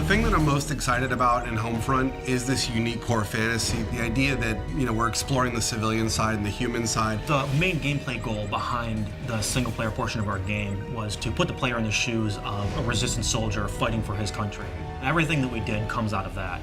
The thing that I'm most excited about in Homefront is this unique core fantasy. The idea that, we're exploring the civilian side and the human side. The main gameplay goal behind the single-player portion of our game was to put the player in the shoes of a resistance soldier fighting for his country. Everything that we did comes out of that.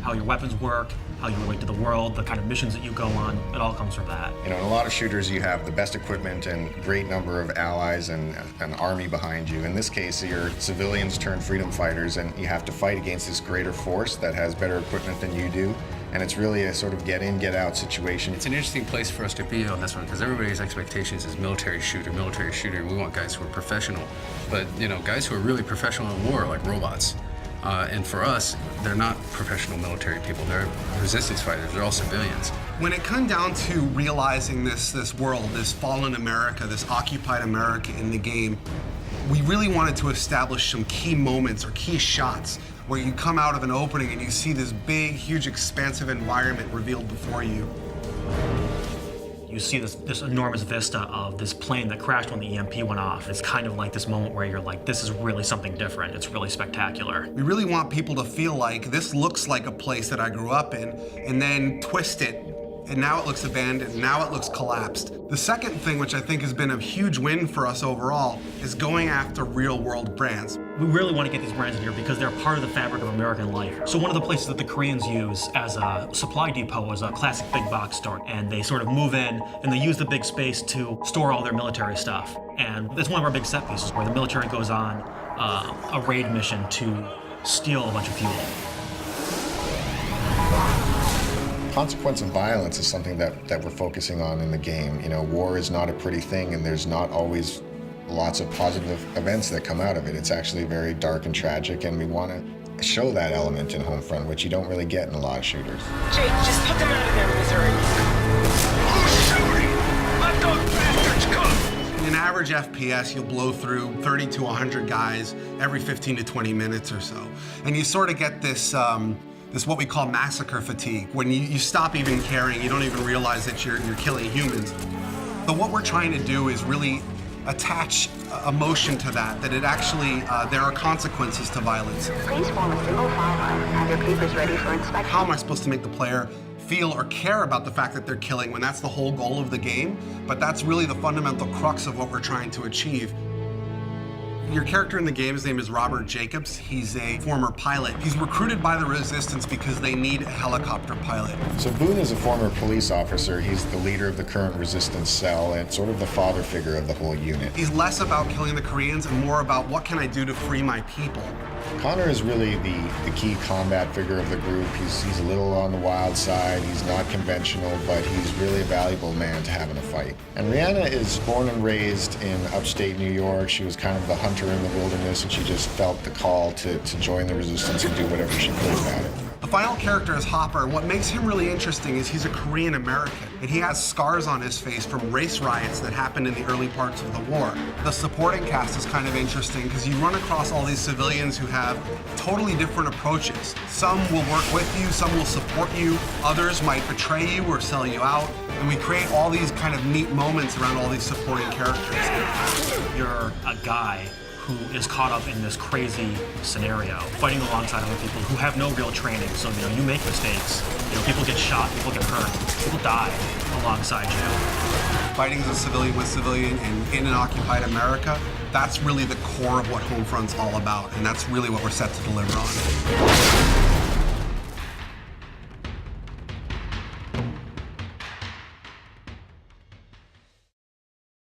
How your weapons work, how you relate to the world, the kind of missions that you go on, it all comes from that. In a lot of shooters, you have the best equipment and great number of allies and an army behind you. In this case, you're civilians turned freedom fighters, and you have to fight against this greater force that has better equipment than you do. And it's really a sort of get in, get out situation. It's an interesting place for us to be on this one because everybody's expectations is military shooter, military shooter. We want guys who are professional, but guys who are really professional in war, like robots. And for us, they're not professional military people. They're resistance fighters. They're all civilians. When it comes down to realizing this world, this fallen America, this occupied America in the game, we really wanted to establish some key moments or key shots where you come out of an opening and you see this big, huge, expansive environment revealed before you. You see this enormous vista of this plane that crashed when the EMP went off. It's kind of like this moment where you're like, this is really something different. It's really spectacular. We really want people to feel like this looks like a place that I grew up in, and then twist it, and now it looks abandoned, now it looks collapsed. The second thing, which I think has been a huge win for us overall, is going after real-world brands. We really want to get these brands in here because they're part of the fabric of American life. So one of the places that the Koreans use as a supply depot is a classic big box store. And they sort of move in and they use the big space to store all their military stuff. And it's one of our big set pieces where the military goes on a raid mission to steal a bunch of fuel. Consequence of violence is something that we're focusing on in the game. War is not a pretty thing, and there's not always lots of positive events that come out of it. It's actually very dark and tragic, and we want to show that element in Homefront, which you don't really get in a lot of shooters. Jake, just put them out of their misery. Who's shooting? Let those bastards cook! In average FPS, you'll blow through 30 to 100 guys every 15 to 20 minutes or so. And you sort of get this what we call massacre fatigue. When you stop even caring, you don't even realize that you're killing humans. But what we're trying to do is really attach emotion to that it actually, there are consequences to violence. Please form a single file line. Have your papers ready for inspection. How am I supposed to make the player feel or care about the fact that they're killing when that's the whole goal of the game? But that's really the fundamental crux of what we're trying to achieve. Your character in the game, his name is Robert Jacobs. He's a former pilot. He's recruited by the Resistance because they need a helicopter pilot. So Boone is a former police officer. He's the leader of the current Resistance cell and sort of the father figure of the whole unit. He's less about killing the Koreans and more about what can I do to free my people. Connor is really the key combat figure of the group. He's a little on the wild side. He's not conventional, but he's really a valuable man to have in a fight. And Rihanna is born and raised in upstate New York. She was kind of the hunter in the wilderness, and she just felt the call to join the Resistance and do whatever she could about it. The final character is Hopper, and what makes him really interesting is he's a Korean American, and he has scars on his face from race riots that happened in the early parts of the war. The supporting cast is kind of interesting because you run across all these civilians who have totally different approaches. Some will work with you, some will support you, others might betray you or sell you out, and we create all these kind of neat moments around all these supporting characters. You're a guy who is caught up in this crazy scenario, fighting alongside other people who have no real training. So, you make mistakes. People get shot, people get hurt, people die alongside you. Fighting as a civilian with civilian and in an occupied America, that's really the core of what Homefront's all about, and that's really what we're set to deliver on.